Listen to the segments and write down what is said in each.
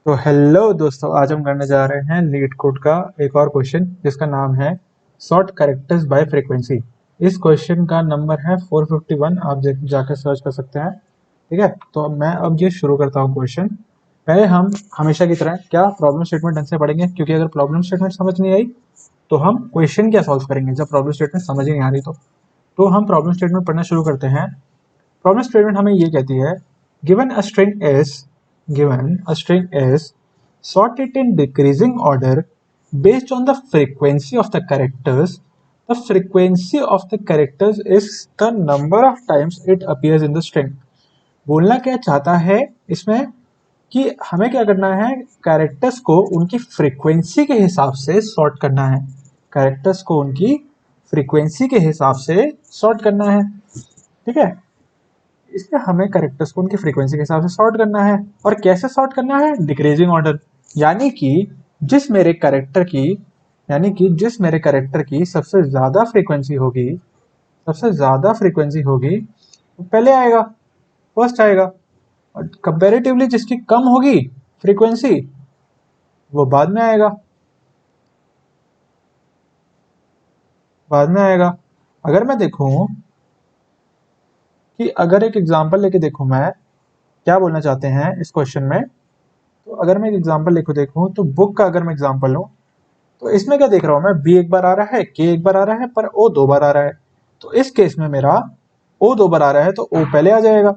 तो हेलो दोस्तों, आज हम करने जा रहे हैं लीड कोड का एक और क्वेश्चन जिसका नाम है सॉर्ट कैरेक्टर्स बाय फ्रीक्वेंसी। इस क्वेश्चन का नंबर है 451। आप जाकर सर्च कर सकते हैं। ठीक है, तो मैं अब ये शुरू करता हूँ क्वेश्चन। पहले हम हमेशा की तरह क्या प्रॉब्लम स्टेटमेंट ढंग से पढ़ेंगे, क्योंकि अगर प्रॉब्लम स्टेटमेंट समझ नहीं आई तो हम क्वेश्चन क्या सॉल्व करेंगे जब प्रॉब्लम स्टेटमेंट समझ ही नहीं आ रही। तो हम प्रॉब्लम स्टेटमेंट पढ़ना शुरू करते हैं। प्रॉब्लम स्टेटमेंट हमें ये कहती है, given a string is sort it in decreasing order based on the frequency of the characters. The frequency of the characters is the number of times it appears in the string. बोलना क्या चाहता है इसमें कि हमें क्या करना है, कैरेक्टर्स को उनकी फ्रीक्वेंसी के हिसाब से सॉर्ट करना है। कैरेक्टर्स को उनकी फ्रीक्वेंसी के हिसाब से सॉर्ट करना है। ठीक है, इसमें हमें कैरेक्टर्स को उनकी फ्रीक्वेंसी के हिसाब से सॉर्ट करना है। और कैसे सॉर्ट करना है? डिक्रीजिंग ऑर्डर, यानी कि जिस मेरे कैरेक्टर की सबसे ज्यादा फ्रीक्वेंसी होगी वो पहले आएगा, फर्स्ट आएगा। और कंपैरेटिवली जिसकी कम होगी फ्रीक्वेंसी वो बाद में आएगा। अगर मैं देखूं कि अगर एक एग्जांपल लेके देखूं, मैं क्या बोलना चाहते हैं इस क्वेश्चन में, तो अगर मैं एक एग्जांपल देखूं तो बुक का अगर मैं एग्जांपल लूं तो इसमें क्या देख रहा हूं मैं, बी एक बार आ रहा है, के एक बार आ रहा है, पर ओ दो बार आ रहा है। तो इस केस में मेरा ओ दो बार आ रहा है तो ओ पहले आ जाएगा।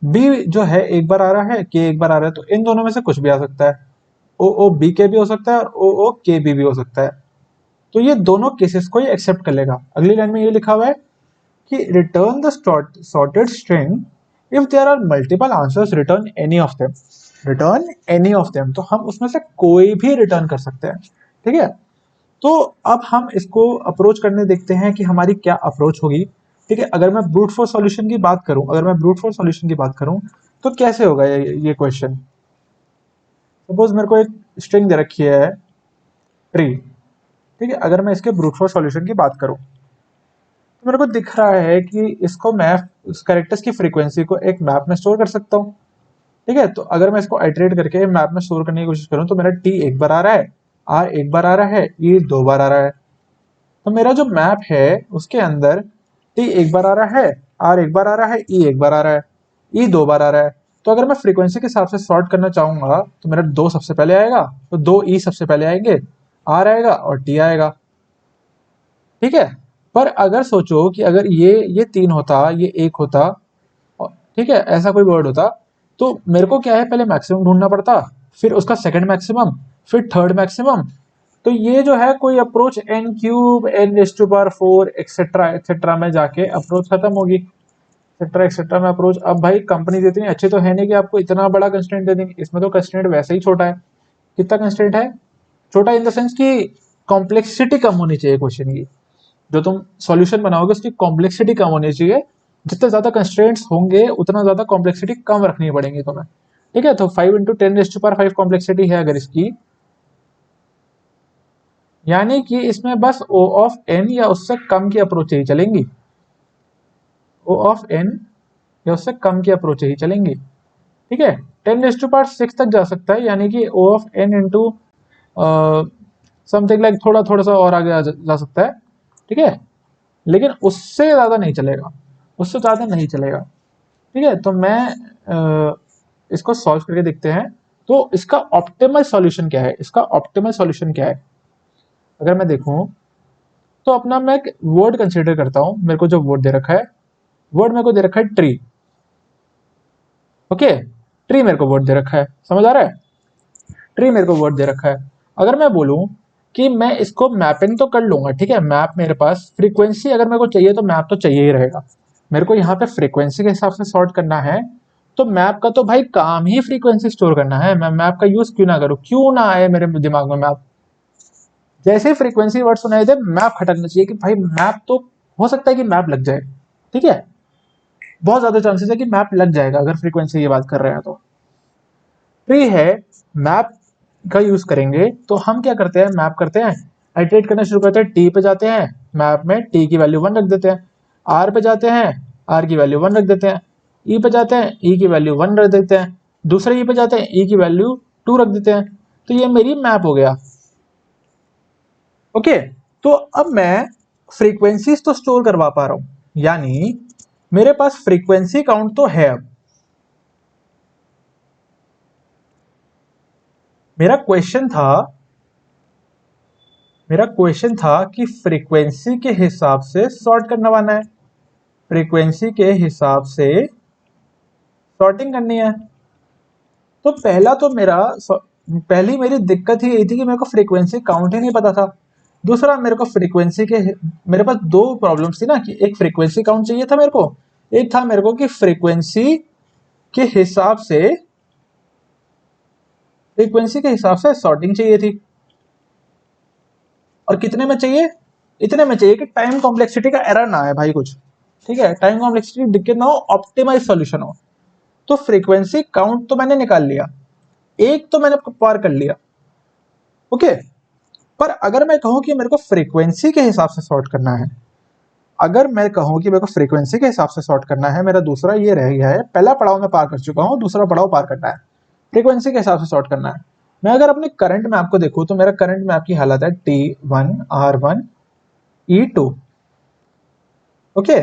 बी जो है एक बार आ रहा है, के एक बार आ रहा है, तो इन दोनों में से कुछ भी आ सकता है। ओ ओ बी के भी हो सकता है और ओ ओ के बी भी हो सकता है। तो ये दोनों केसेस को ये एक्सेप्ट कर लेगा। अगली लाइन में ये लिखा हुआ है कि return the sorted string if there are multiple answers, return any of them. तो हम उसमें से कोई भी रिटर्न कर सकते हैं। ठीक है, तो अब हम इसको अप्रोच करने देखते हैं कि हमारी क्या अप्रोच होगी। ठीक है, अगर मैं ब्रूट फोर्स सॉल्यूशन की बात करूं तो कैसे होगा ये क्वेश्चन। सपोज मेरे को एक स्ट्रिंग दे रखी है ट्री। ठीक है, अगर मैं इसके ब्रूट फोर्स सॉल्यूशन की बात करूं तो मेरे को दिख रहा है कि इसको मैं उस कैरेक्टर्स की फ्रीक्वेंसी को एक मैप में स्टोर कर सकता हूँ। ठीक है, तो अगर मैं इसको आइटरेट करके मैप में स्टोर करने की कोशिश करूं तो मेरा टी एक बार आ रहा है, आर एक बार आ रहा है, ई दो बार आ रहा है। तो मेरा जो मैप है उसके अंदर टी एक बार आ रहा है, आर एक बार आ रहा है, ई एक बार आ रहा है, ई दो बार आ रहा है। तो अगर मैं फ्रीक्वेंसी के हिसाब से सॉर्ट करना चाहूंगा तो मेरा दो सबसे पहले आएगा, तो दो ई सबसे पहले आएंगे, आर आएगा और टी आएगा। ठीक है, पर अगर सोचो कि अगर ये तीन होता, ये एक होता, ठीक है, ऐसा कोई वर्ड होता, तो मेरे को क्या है, पहले मैक्सिमम ढूंढना पड़ता, फिर उसका सेकंड मैक्सिमम, फिर थर्ड मैक्सिमम। तो ये जो है कोई approach N cube, N raise to power 4 etcetera etcetera में जाके अप्रोच खत्म होगी। एक्सेट्रा एक्सेट्रा में अप्रोच। अब भाई कंपनी इतनी अच्छी तो है नहीं कि आपको इतना बड़ा कंस्ट्रेंट दे देंगे। इसमें तो कंस्ट्रेंट वैसे ही छोटा है। कितना कंस्ट्रेंट है? छोटा इन द सेंस कि कॉम्प्लेक्सिटी कम होनी चाहिए क्वेश्चन की। जो तुम सॉल्यूशन बनाओगे उसकी कॉम्प्लेक्सिटी कम होनी चाहिए। जितने ज्यादा कंस्ट्रेंट्स होंगे उतना ज्यादा कॉम्प्लेक्सिटी कम रखनी पड़ेगी तुम्हें। ठीक है, तो 5 इंटू 10⁵ कॉम्प्लेक्सिटी है अगर इसकी, यानी कि इसमें बस ओ ऑफ एन या उससे कम की अप्रोच ही चलेंगी। ओ ऑफ एन या उससे कम की अप्रोच ही चलेंगी। ठीक है, 10⁶ तक जा सकता है, यानी कि O of N into something like थोड़ा थोड़ा सा और आगे जा सकता है। ठीक है, लेकिन उससे ज्यादा नहीं चलेगा। ठीक है, तो मैं इसको सॉल्व करके देखते हैं। तो इसका ऑप्टिमल सॉल्यूशन क्या है? अगर मैं देखूं तो अपना मैं एक वर्ड कंसीडर करता हूं। मेरे को जो वर्ड दे रखा है, ट्री। ओके, ट्री मेरे को वर्ड दे रखा है, समझ आ रहा है? ट्री मेरे को वर्ड दे रखा है। अगर मैं बोलूं कि मैं इसको मैपिंग तो कर लूंगा, ठीक है, मैप मेरे पास, फ्रीक्वेंसी अगर मेरे को चाहिए तो मैप तो चाहिए ही रहेगा। मेरे को यहाँ पे फ्रीक्वेंसी के हिसाब से सॉर्ट करना है, तो मैप का तो भाई काम ही फ्रीक्वेंसी स्टोर करना है। मैं मैप का यूज क्यों ना करूं, क्यों ना आए मेरे दिमाग में मैप। जैसे ही फ्रीक्वेंसी वर्ड सुनाई दे मैप खटकना चाहिए कि भाई मैप तो हो सकता है कि मैप लग जाए। ठीक है, बहुत ज्यादा चांसेस है कि मैप लग जाएगा अगर फ्रीक्वेंसी की बात कर रहे हैं तो। ट्री है, मैप का यूज करेंगे तो हम क्या करते हैं, मैप करते हैं, आइटरेट करना शुरू करते हैं। टी पे जाते हैं, मैप में टी की वैल्यू 1 रख देते हैं। आर पे जाते हैं, आर की वैल्यू 1 रख देते हैं। ई पे जाते हैं, ई की वैल्यू 1 रख देते हैं। दूसरे ई पे जाते हैं, ई की वैल्यू 2 रख देते हैं, तो ये मेरी मैप हो गया। ओके, तो अब मैं फ्रीक्वेंसीज तो स्टोर करवा पा रहा हूं, यानी मेरे पास फ्रीक्वेंसी काउंट तो है। अब मेरा क्वेश्चन था कि फ्रीक्वेंसी के हिसाब से सॉर्ट करवाना है, फ्रीक्वेंसी के हिसाब से सॉर्टिंग करनी है। तो पहली मेरी दिक्कत ही यही थी कि मेरे को फ्रीक्वेंसी काउंट ही नहीं पता था। दूसरा, मेरे पास दो प्रॉब्लम्स थी ना, कि एक फ्रीक्वेंसी काउंट चाहिए था मेरे को, एक था मेरे को कि फ्रीक्वेंसी के हिसाब से सॉर्टिंग चाहिए थी। और कितने में चाहिए? इतने में चाहिए कि टाइम कॉम्प्लेक्सिटी का एरर ना आए भाई कुछ, ठीक है, टाइम कॉम्प्लेक्सिटी दिक्कत ना हो, ऑप्टिमाइज सॉल्यूशन हो। तो फ्रीक्वेंसी काउंट तो मैंने निकाल लिया, एक तो मैंने पार कर लिया। ओके, पर अगर मैं कहूं कि मेरे को फ्रीक्वेंसी के हिसाब से सॉर्ट करना है, मेरा दूसरा ये रह गया है, पहला पड़ाव मैं पार कर चुका हूं, दूसरा पड़ाव पार करना है, फ्रीक्वेंसी के हिसाब से सॉर्ट करना है। मैं अगर अपने करंट मैप को देखूं तो मेरा करंट मैप की हालत है T1 R1 E2। ओके,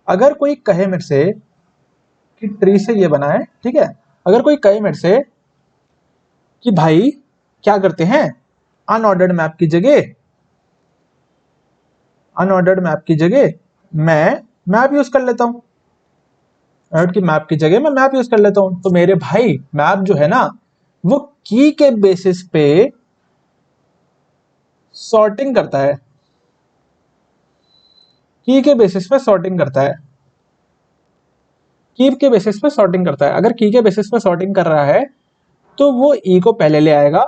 अगर कोई कहे मेरे से कि ट्री से ये बना है, ठीक है, अगर कोई कहे मेरे से कि भाई क्या करते हैं, अनऑर्डर्ड मैप की जगह मैं मैप यूज कर लेता हूं, मैं मैप यूज कर लेता हूं, तो मेरे भाई मैप जो है ना, वो की के बेसिस पे सॉर्टिंग करता है, की के बेसिस पे सॉर्टिंग करता है, अगर की के बेसिस पे सॉर्टिंग कर रहा है तो वो ई को पहले ले आएगा,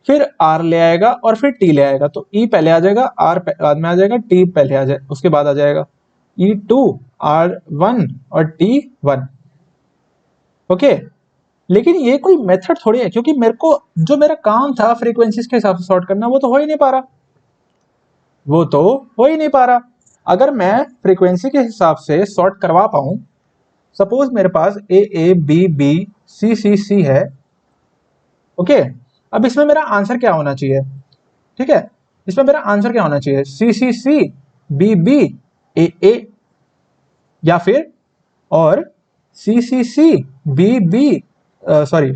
फिर आर ले आएगा और फिर टी ले आएगा। तो ई पहले आ जाएगा, आर बाद में आ जाएगा, टी पहले आ जाए उसके बाद आ जाएगा, E2 R1 और T1। ओके, लेकिन ये कोई मेथड थोड़ी है, क्योंकि मेरे को जो मेरा काम था फ्रीक्वेंसीज के हिसाब से सॉर्ट करना, वो तो हो ही नहीं पा रहा। अगर मैं फ्रीक्वेंसी के हिसाब से सॉर्ट करवा पाऊं, सपोज मेरे पास ए बी बी सी सी सी है। ओके, अब इसमें मेरा आंसर क्या होना चाहिए? ठीक है, इसमें मेरा आंसर क्या होना चाहिए? सी सी सी बी बी ए, या फिर और सी सी सी बी बी सॉरी,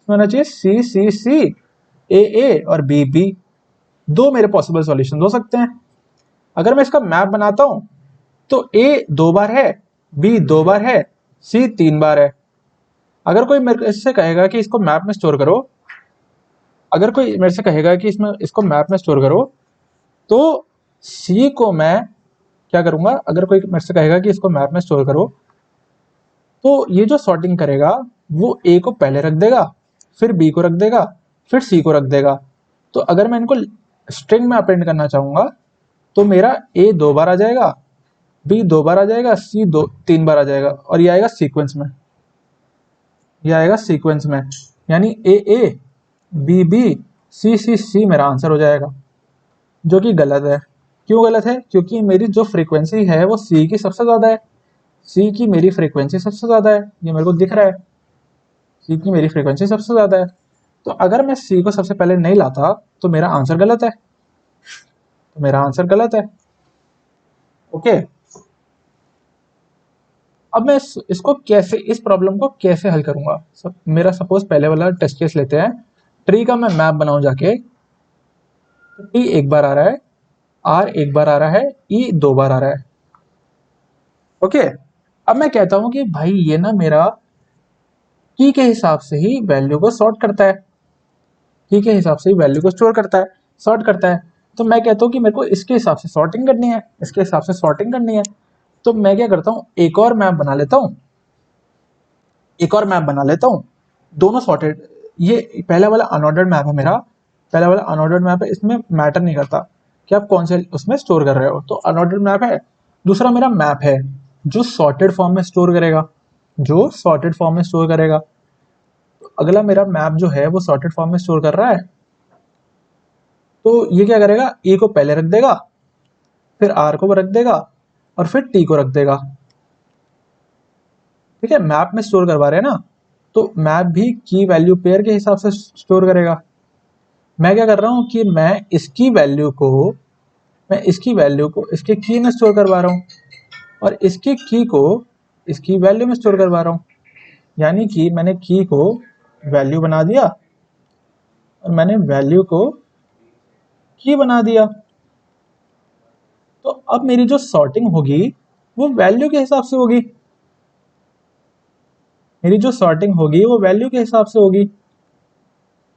होना चाहिए सी सी सी ए और बी बी। दो मेरे पॉसिबल सॉल्यूशन हो सकते हैं। अगर मैं इसका मैप बनाता हूं तो ए 2 बार है, बी 2 बार है, सी 3 बार है। अगर कोई मेरे से कहेगा कि इसको मैप में स्टोर करो, इसको मैप में स्टोर करो, तो सी को मैं क्या करूंगा? अगर कोई मेरे से कहेगा कि इसको मैप में स्टोर करो, तो ये जो सॉर्टिंग करेगा वो ए को पहले रख देगा, फिर बी को रख देगा, फिर सी को रख देगा। तो अगर मैं इनको स्ट्रिंग में अपेंड करना चाहूंगा तो मेरा ए 2 बार आ जाएगा, बी 2 बार आ जाएगा, सी 3 बार आ जाएगा, और ये आएगा सीक्वेंस में, यानी ए बी बी सी सी सी मेरा आंसर हो जाएगा, जो कि गलत है। क्यों गलत है? क्योंकि मेरी जो फ्रीक्वेंसी है वो सी की सबसे ज्यादा है, सी की मेरी फ्रीक्वेंसी सबसे ज्यादा है, ये मेरे को दिख रहा है, सी की मेरी फ्रीक्वेंसी सबसे ज्यादा है। तो अगर मैं सी को सबसे पहले नहीं लाता तो मेरा आंसर गलत है। ओके, अब मैं इस प्रॉब्लम को कैसे हल करूंगा? मेरा सपोज पहले वाला टेस्ट केस लेते हैं, ट्री का मैं मैप बनाऊं जाके, तो टी 1 बार आ रहा है, आर 1 बार आ रहा है, ई 2 बार आ रहा है। ओके, अब मैं कहता हूं कि भाई ये ना मेरा की के हिसाब से ही वैल्यू को सॉर्ट करता है, की के हिसाब से ही वैल्यू को स्टोर करता है, सॉर्ट करता है। तो मैं कहता हूं कि मेरे को इसके हिसाब से सॉर्टिंग करनी है, तो मैं क्या करता हूं, एक और मैप बना लेता हूं, दोनों सॉर्टेड। ये पहला वाला अनऑर्डर्ड मैप है मेरा, इसमें मैटर नहीं करता कि आप कौन से उसमें स्टोर कर रहे हो, तो अनऑर्डर्ड मैप है। दूसरा मेरा मैप है जो सॉर्टेड फॉर्म में स्टोर करेगा, तो अगला मेरा मैप जो है वो सॉर्टेड फॉर्म में स्टोर कर रहा है, तो ये क्या करेगा, ए को पहले रख देगा, फिर आर को रख देगा, और फिर टी को रख देगा। ठीक है, मैप में स्टोर करवा रहे हैं ना, तो मैप भी की वैल्यू पेयर के हिसाब से स्टोर करेगा। मैं क्या कर रहा हूँ कि मैं इसकी वैल्यू को इसके की में स्टोर करवा रहा हूँ और इसकी की को इसकी वैल्यू में स्टोर करवा रहा हूँ। यानी कि मैंने की को वैल्यू बना दिया और मैंने वैल्यू को की बना दिया। तो अब मेरी जो सॉर्टिंग होगी वो वैल्यू के हिसाब से होगी। मेरी जो सॉर्टिंग होगी वो वैल्यू के हिसाब से होगी।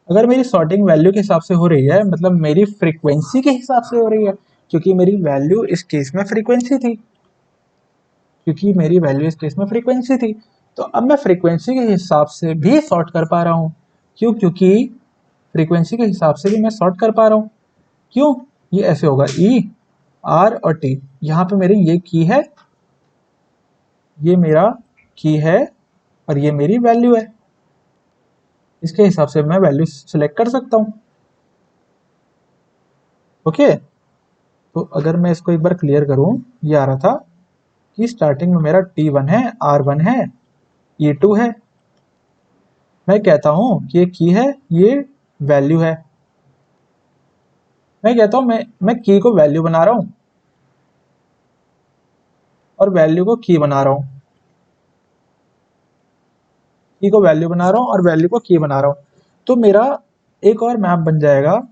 अगर मेरी सॉर्टिंग वैल्यू के हिसाब से हो रही है मतलब मेरी फ्रीक्वेंसी के हिसाब से हो रही है, क्योंकि मेरी वैल्यू इस केस में फ्रीक्वेंसी थी, तो अब मैं फ्रीक्वेंसी के हिसाब से भी सॉर्ट कर पा रहा हूँ। क्यों? क्योंकि फ्रीक्वेंसी के हिसाब से भी मैं सॉर्ट कर पा रहा हूँ। क्यों? ये ऐसे होगा ई आर और टी। यहाँ पे मेरी ये की है, ये मेरा की है और ये मेरी वैल्यू है। इसके हिसाब से मैं वैल्यू सिलेक्ट कर सकता हूँ। ओके, तो अगर मैं इसको एक बार क्लियर करूँ, ये आ रहा था कि स्टार्टिंग में मेरा T1 है, R1 है, E2 है। मैं कहता हूँ कि ये की है, ये वैल्यू है। मैं कहता हूँ मैं की को वैल्यू बना रहा हूँ और वैल्यू को की बना रहा हूँ। की को वैल्यू बना रहा हूँ और वैल्यू को की बना रहा हूँ। तो मेरा एक और मैप बन जाएगा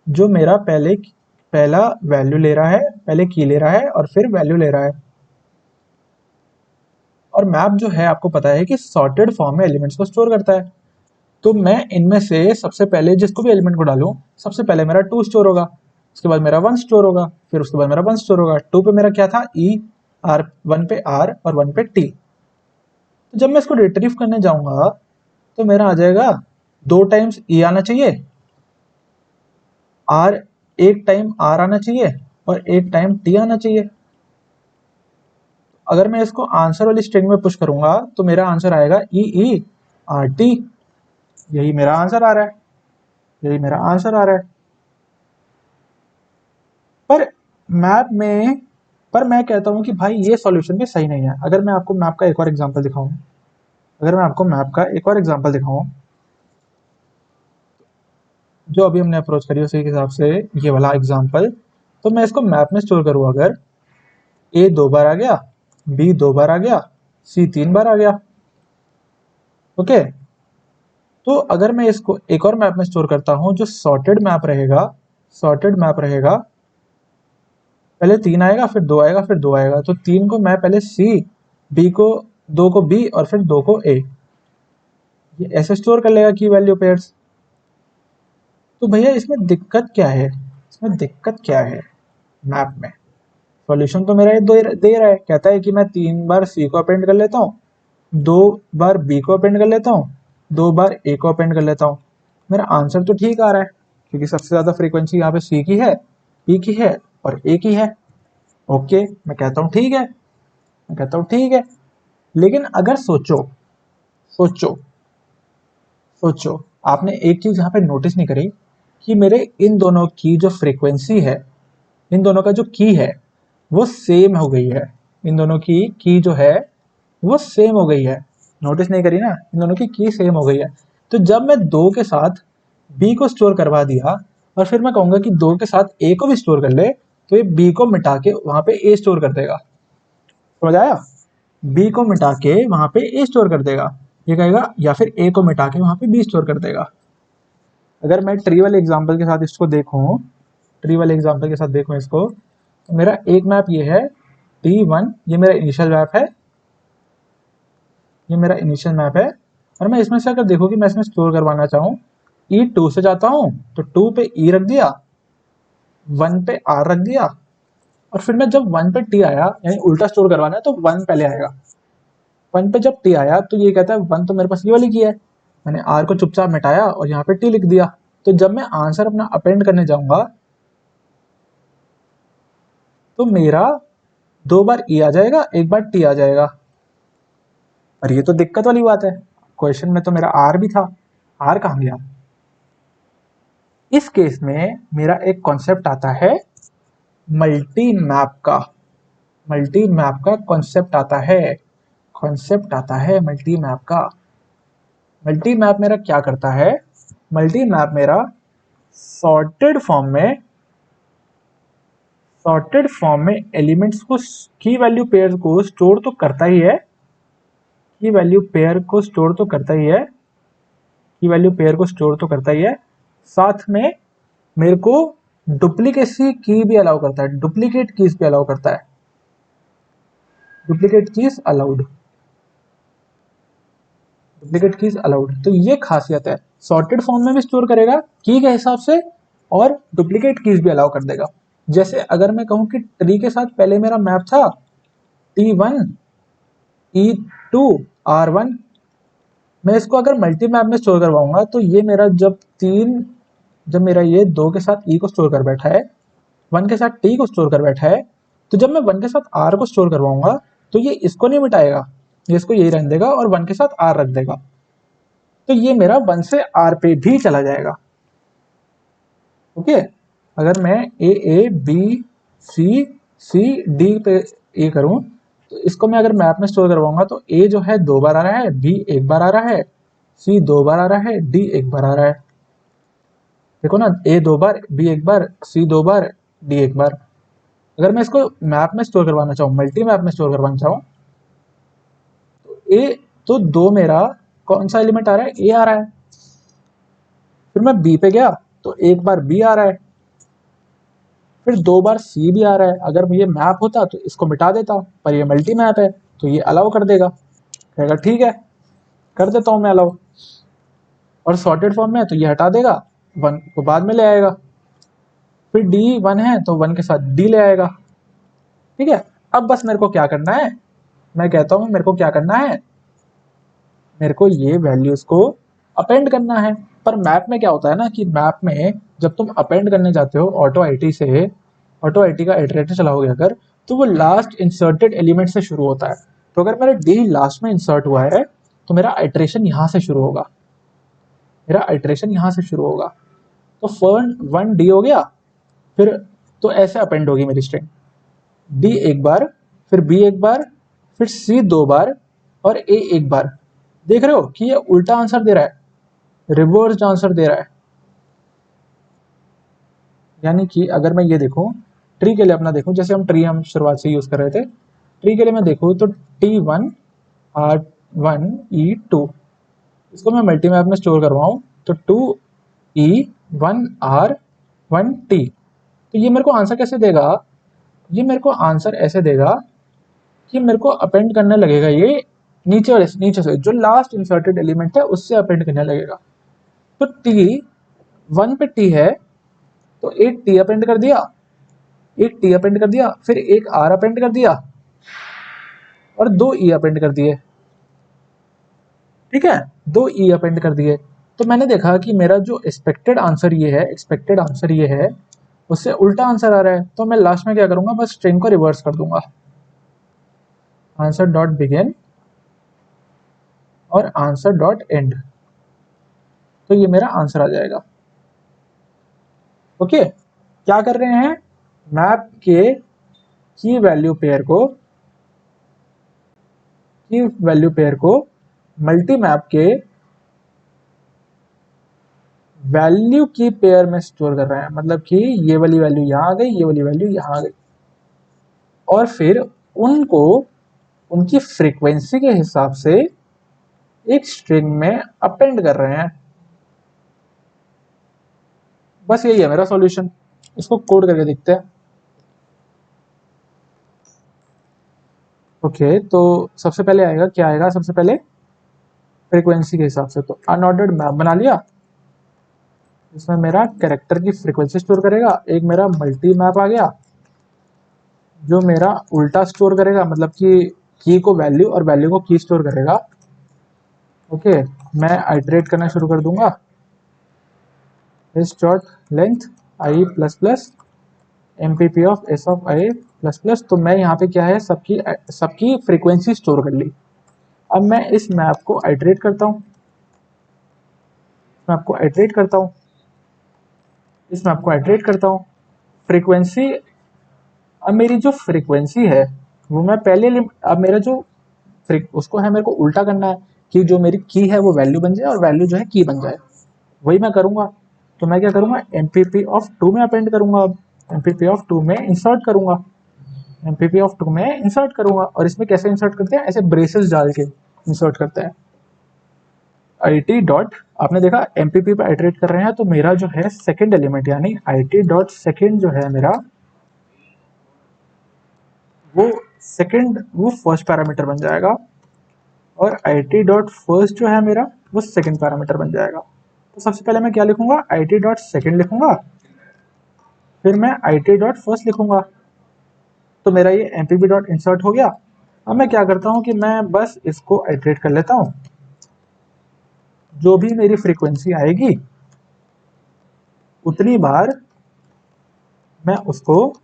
जो मेरा पहला वैल्यू ले रहा है, पहले की ले रहा है और फिर वैल्यू ले रहा है। और मैप जो है आपको पता है कि सॉर्टेड फॉर्म में एलिमेंट्स को स्टोर करता है। तो मैं इनमें से सबसे पहले जिसको भी एलिमेंट को डालूं, सबसे पहले मेरा 2 स्टोर होगा, उसके बाद मेरा 1 स्टोर होगा, फिर उसके बाद मेरा 1 स्टोर होगा। 2 पे मेरा क्या था? ई, आर, 1 पे आर और 1 पे टी। तो जब मैं इसको रिट्रीव करने जाऊंगा तो मेरा आ जाएगा 2 टाइम्स ई आना चाहिए, आर एक टाइम आर आना चाहिए और एक टाइम टी आना चाहिए। अगर मैं इसको आंसर वाली स्ट्रिंग में पुश करूंगा तो मेरा आंसर आएगा ई ई आर टी। यही मेरा आंसर आ रहा है, यही मेरा आंसर आ रहा है। पर मैप में पर मैं कहता हूं कि भाई ये सॉल्यूशन भी सही नहीं है। अगर मैं आपको मैप का एक और एग्जांपल दिखाऊं, जो अभी हमने अप्रोच करी उसी के हिसाब से ये वाला एग्जांपल, तो मैं इसको मैप में स्टोर करूं, अगर ए 2 बार आ गया, बी 2 बार आ गया, सी 3 बार आ गया। ओके, तो अगर मैं इसको एक और मैप में स्टोर करता हूं जो सॉर्टेड मैप रहेगा, पहले 3 आएगा, फिर 2 आएगा, फिर 2 आएगा, तो 3 को मैं पहले सी, बी को 2 को बी और फिर 2 को ए, ये ऐसे स्टोर कर लेगा की वैल्यू पेयर्स। तो भैया इसमें दिक्कत क्या है? मैप में सॉल्यूशन तो मेरा ये दे रहा है, कहता है कि मैं 3 बार सी को अपेंड कर लेता हूँ, 2 बार बी को अपेंड कर लेता हूँ, 2 बार ए को अपेंड कर लेता हूँ। मेरा आंसर तो ठीक आ रहा है क्योंकि सबसे ज्यादा फ्रीक्वेंसी यहाँ पे सी की है, बी की है और ए की है। ओके, मैं कहता हूँ ठीक है। लेकिन अगर सोचो सोचो, आपने एक चीज यहाँ पे नोटिस नहीं करी कि मेरे इन दोनों की जो फ्रीक्वेंसी है, इन दोनों का जो की है वो सेम हो गई है। इन दोनों की जो है वो सेम हो गई है। नोटिस नहीं करी ना? इन दोनों की सेम हो गई है। तो जब मैं 2 के साथ बी को स्टोर करवा दिया और फिर मैं कहूंगा कि 2 के साथ ए को भी स्टोर कर ले, तो ये बी को मिटा के वहां पे ए स्टोर कर देगा। समझ आया? बी को मिटा के वहां पे ए स्टोर कर देगा, ये कहेगा, या फिर ए को मिटा के वहां पे बी स्टोर कर देगा। अगर मैं ट्री वाले एग्जांपल के साथ इसको, तो मेरा एक मैप ये है T1, ये मेरा इनिशियल मैप है। और मैं इसमें से अगर देखो कि मैं इसमें स्टोर करवाना चाहूँ, E2 से जाता हूँ तो 2 पे E रख दिया, 1 पे R रख दिया, और फिर मैं जब 1 पे T आया, यानी उल्टा स्टोर करवाना है तो 1 पहले आएगा। 1 पे जब T आया तो ये कहता है 1 तो मेरे पास ये वाली की है, मैंने R को चुपचाप मिटाया और यहाँ पे T लिख दिया। तो जब मैं आंसर अपना अपेंड करने जाऊंगा तो मेरा 2 बार E आ जाएगा, 1 बार T आ जाएगा। और ये तो दिक्कत वाली बात है, क्वेश्चन में तो मेरा R भी था, R कहाँ गया? इस केस में मेरा एक कॉन्सेप्ट आता है मल्टी मैप का कॉन्सेप्ट आता है मल्टी मैप का। मल्टी मैप मेरा क्या करता है, मल्टी मैप मेरा सॉर्टेड फॉर्म में एलिमेंट्स को, की वैल्यू पेयर को स्टोर तो करता ही है, की वैल्यू पेयर को स्टोर तो करता ही है, की वैल्यू पेयर को स्टोर तो करता ही है, साथ में मेरे को डुप्लीकेसी की भी अलाउ करता है, डुप्लीकेट कीज भी अलाउ करता है, duplicate keys allowed, duplicate keys allowed. तो ये खासियत है, सॉर्टेड फॉर्म में भी स्टोर करेगा की के हिसाब से और डुप्लीकेट कीज भी अलाउ कर देगा। जैसे अगर मैं कहूं कि ट्री के साथ पहले मेरा मैप था T1 E2 R1, मैं इसको अगर मल्टी मैप में स्टोर करवाऊंगा तो ये मेरा जब मेरा ये 2 के साथ E को स्टोर कर बैठा है, 1 के साथ T को स्टोर कर बैठा है, तो जब मैं 1 के साथ R को स्टोर करवाऊंगा तो ये इसको नहीं मिटाएगा, ये इसको यही रहने देगा और 1 के साथ R रख देगा। तो ये मेरा 1 से R पे भी चला जाएगा। ओके, अगर मैं A B C D पे ए करूं तो इसको मैं अगर मैप में स्टोर करवाऊंगा तो A जो है 2 बार आ रहा है, B 1 बार आ रहा है, C 2 बार आ रहा है, D 1 बार आ रहा है। देखो ना, A 2 bar, B 1 bar, C 2 bar, D 1 बार। अगर मैं इसको मैप में स्टोर करवाना चाहूँ, मल्टी मैप में स्टोर करवाना चाहूँ तो A तो 2 मेरा कौन सा एलिमेंट आ रहा है, A आ रहा है। फिर मैं B पे गया तो 1 बार B आ रहा है, फिर 2 बार C भी आ रहा है। अगर ये मैप होता तो इसको मिटा देता, पर ये मल्टी मैप है तो ये अलाउ कर देगा, कहेगा ठीक है कर देता हूँ मैं अलाउ। और सॉर्टेड फॉर्म में है तो ये हटा देगा, 1 को बाद में ले आएगा। फिर D 1 है तो 1 के साथ D ले आएगा। ठीक है, अब बस मेरे को क्या करना है, मैं कहता हूँ मेरे को क्या करना है, मेरे को ये वैल्यूज को अपेंड करना है। पर मैप में क्या होता है ना कि मैप में जब तुम अपेंड करने जाते हो ऑटो आईटी से, ऑटो आईटी का इटरेटर चलाओगे अगर, तो वो लास्ट इंसर्टेड एलिमेंट से शुरू होता है। तो अगर मेरा डी लास्ट में इंसर्ट हुआ है तो मेरा आइट्रेशन यहां से शुरू होगा, मेरा आइट्रेशन यहां से शुरू होगा। तो फर्स्ट 1 डी हो गया, फिर तो ऐसे अपेंड होगी मेरी स्ट्रिंग, डी 1 बार, फिर बी 1 बार, फिर सी 2 बार और ए 1 बार। देख रहे हो कि ये उल्टा आंसर दे रहा है, रिवर्स्ड आंसर दे रहा है। यानी कि अगर मैं ये देखूं ट्री के लिए अपना देखूं, जैसे हम शुरुआत से यूज कर रहे थे, ट्री के लिए मैं देखूं तो T1 R1 E2, इसको मैं मल्टी मैप में स्टोर करवाऊं तो 2 E 1 R 1 T। तो ये मेरे को आंसर कैसे देगा, ये मेरे को आंसर ऐसे देगा कि मेरे को अपेंड करने लगेगा ये नीचे से जो लास्ट इंसर्टेड एलिमेंट है उससे अपेंड करने लगेगा। तो T1 पे T है तो एक T अपेंड कर दिया, एक T अपेंड कर दिया, फिर एक R अपेंड कर दिया और 2 E अपेंड कर दिए। ठीक है, 2 E अपेंड कर दिए। तो मैंने देखा कि मेरा जो एक्सपेक्टेड आंसर ये है उससे उल्टा आंसर आ रहा है। तो मैं लास्ट में क्या करूंगा, बस स्ट्रिंग को रिवर्स कर दूंगा, आंसर डॉट बिगिन और आंसर डॉट एंड, तो ये मेरा आंसर आ जाएगा। ओके, क्या कर रहे हैं, मैप के की वैल्यू पेयर को मल्टी मैप के वैल्यू की पेयर में स्टोर कर रहे हैं। मतलब कि ये वाली वैल्यू यहाँ आ गई, ये वाली वैल्यू यहाँ आ गई, और फिर उनको उनकी फ्रीक्वेंसी के हिसाब से एक स्ट्रिंग में अपेंड कर रहे हैं। बस यही है मेरा सॉल्यूशन। इसको कोड करके देखते हैं। ओके, तो सबसे पहले आएगा क्या आएगा, सबसे पहले फ्रीक्वेंसी के हिसाब से तो अनऑर्डर्ड मैप बना लिया, इसमें मेरा कैरेक्टर की फ्रीक्वेंसी स्टोर करेगा। एक मेरा मल्टी मैप आ गया जो मेरा उल्टा स्टोर करेगा, मतलब कि की को वैल्यू और वैल्यू को की स्टोर करेगा। ओके, मैं आइटरेट करना शुरू कर दूंगा, S dot length I plus plus MPP of S of I plus plus. तो मैं यहाँ पे क्या है, सबकी फ्रीक्वेंसी स्टोर कर ली। अब मैं इस मैप को आइटरेट करता हूँ, मैप को आइटरेट करता हूँ, इस मैप को आइटरेट करता हूँ। फ्रीक्वेंसी, अब मेरी जो फ्रीक्वेंसी है वो मैं पहले, अब मेरा जो उसको है मेरे को उल्टा करना है। कि जो मेरी की है वो वैल्यू बन जाए और वैल्यू जो है की बन जाए, वही मैं करूंगा। तो मैं क्या करूंगा, एमपीपी ऑफ 2 में अपेंड करूंगा, अब एमपीपी ऑफ 2 में इंसर्ट करूंगा, एमपीपी ऑफ 2 में इंसर्ट करूंगा। और इसमें कैसे इंसर्ट करते हैं, ऐसे ब्रेसेस डाल के इंसर्ट करते हैं। आई टी डॉट, आपने देखा एमपीपी पे आइटरेट कर रहे हैं तो मेरा जो है सेकंड एलिमेंट यानी आई टी डॉट सेकेंड जो है मेरा वो सेकंड वो फर्स्ट पैरामीटर बन जाएगा, और आई टी डॉट फर्स्ट जो है मेरा वो सेकंड पैरामीटर बन जाएगा। तो सबसे पहले मैं क्या लिखूंगा, आई टी डॉट सेकेंड लिखूंगा, फिर मैं आई टी डॉट फर्स्ट लिखूंगा। तो मेरा ये एमपीपी डॉट इंसर्ट हो गया। अब मैं क्या करता हूँ कि मैं बस इसको आइटरेट कर लेता हूँ, जो भी मेरी फ्रीक्वेंसी आएगी उतनी बार मैं उसको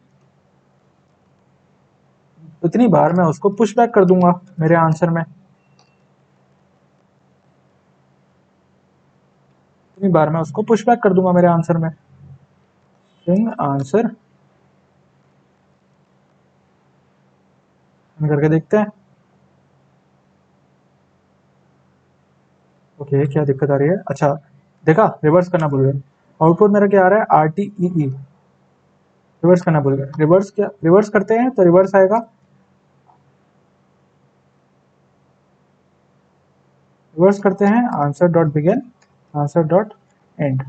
पुश बैक कर दूंगा मेरे आंसर में, उतनी बार मैं उसको पुश बैक कर दूंगा मेरे आंसर में। आंसर करके देखते हैं। ओके, क्या दिक्कत आ रही है, अच्छा देखा रिवर्स करना भूल गए। आउटपुट मेरा क्या आ रहा है, आर टी ई ई, रिवर्स करना भूल गए। रिवर्स क्या, रिवर्स करते हैं तो रिवर्स आएगा, रिवर्स करते हैं answer dot begin, answer dot and.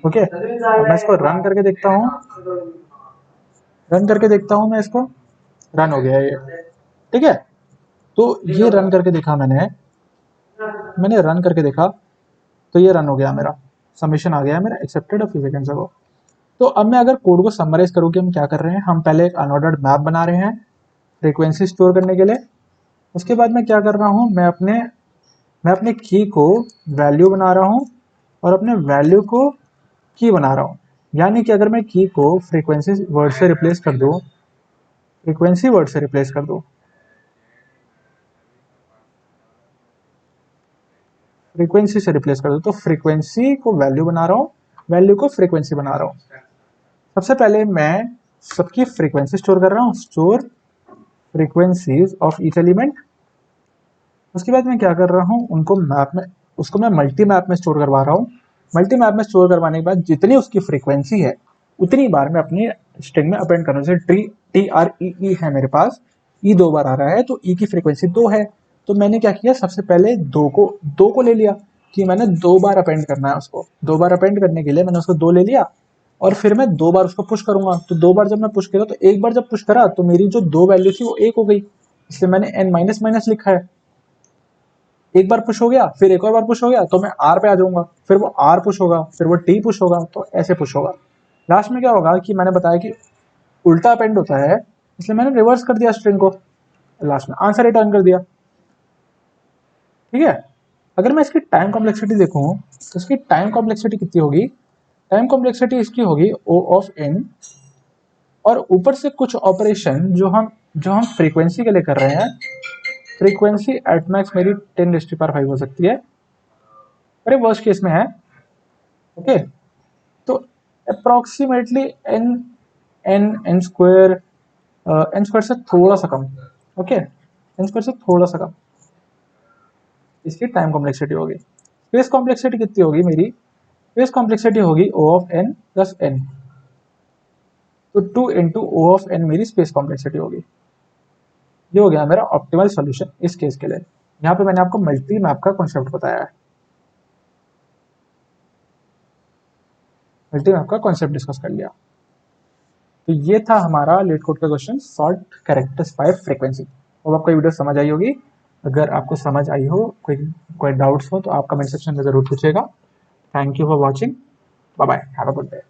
Okay, अब मैं इसको रन करके देखता हूँ, रन करके देखता हूँ मैं इसको, रन हो गया ये, ठीक है। तो ये रन करके देखा मैंने रन करके देखा तो ये रन हो गया मेरा, सबमिशन आ गया मेरा, एक्सेप्टेड अ फ्यू सेकंड्स अगो। तो अब मैं अगर कोड को समराइज करूँ कि हम क्या कर रहे हैं, हम पहले एक अनऑर्डर्ड मैप बना रहे हैं फ्रीक्वेंसी स्टोर करने के लिए। उसके बाद मैं क्या कर रहा हूँ, मैं अपने की को वैल्यू बना रहा हूँ और अपने वैल्यू को की बना रहा हूँ। यानी कि अगर मैं की को फ्रीक्वेंसी वर्ड से रिप्लेस कर दूँ, फ्रीक्वेंसी वर्ड से रिप्लेस कर दूँ, फ्रीक्वेंसी से रिप्लेस कर दूँ, तो फ्रीक्वेंसी को वैल्यू बना रहा हूँ, वैल्यू को फ्रीक्वेंसी बना रहा हूँ। सबसे पहले मैं सबकी फ्रीक्वेंसी स्टोर कर रहा हूँ, store frequencies of each element. उसके बाद मैं क्या कर रहा हूँ, उनको मैप में, उसको मैं मल्टी मैप में स्टोर करवा रहा हूँ। मल्टी मैप में स्टोर करवाने के बाद जितनी उसकी फ्रीक्वेंसी है उतनी बार मैं अपनी स्ट्रिंग में अपेंड कर रहा हूँ। जैसे टी आर ई है मेरे पास, ई 2 बार आ रहा है तो ई की फ्रीक्वेंसी 2 है। तो मैंने क्या किया, सबसे पहले दो को ले लिया कि मैंने 2 बार अपेंड करना है उसको। 2 बार अपेंड करने के लिए मैंने उसको 2 ले लिया और फिर मैं 2 बार उसको पुश करूंगा। तो 2 बार जब मैं पुश करा तो एक बार जब पुश करा तो मेरी जो 2 वैल्यू थी वो 1 हो गई, इसलिए मैंने n माइनस माइनस लिखा है। एक बार पुश हो गया, फिर एक और बार पुश हो गया तो मैं आर पे आ जाऊंगा, फिर वो आर पुश होगा, फिर वो टी पुश होगा, तो ऐसे पुश होगा। लास्ट में क्या होगा कि मैंने बताया कि उल्टा अपेंड होता है, इसलिए मैंने रिवर्स कर दिया स्ट्रिंग को, लास्ट में आंसर रिटर्न कर दिया, ठीक है। अगर मैं इसकी टाइम कॉम्प्लेक्सिटी देखूं तो इसकी टाइम कॉम्प्लेक्सिटी कितनी होगी, टाइम कॉम्प्लेक्सिटी इसकी होगी ओ ऑफ एन, और ऊपर से कुछ ऑपरेशन जो हम फ्रीक्वेंसी के लिए कर रहे हैं, फ्रीक्वेंसी एट मैक्स मेरी 10⁵ हो सकती है, अरे वर्स्ट केस में है, ओके। तो approximately N N N square, N square से थोड़ा सा कम, ओके, एन स्क्वायर से थोड़ा सा कम इसकी टाइम कॉम्प्लेक्सिटी होगी। स्पेस कॉम्प्लेक्सिटी कितनी होगी मेरी, स्पेस कॉम्प्लेक्सिटी होगी ओ ऑफ एन प्लस एन, तो 2 इंटू ओ ऑफ एन मेरी स्पेस कॉम्प्लेक्सिटी होगी। ये हो गया मेरा ऑप्टिमल सॉल्यूशन इस केस के लिए। यहाँ पे मैंने आपको मल्टी मैप का कॉन्सेप्ट बताया है, मल्टी मैप का कॉन्सेप्ट डिस्कस कर लिया। तो ये था हमारा लेट कोड का question, sort characters bye frequency. अब आपको वीडियो समझ आई होगी, अगर आपको समझ आई हो, कोई डाउट्स हो तो आप कमेंट सेक्शन में जरूर पूछेगा। Thank you for watching, bye bye, have a good day.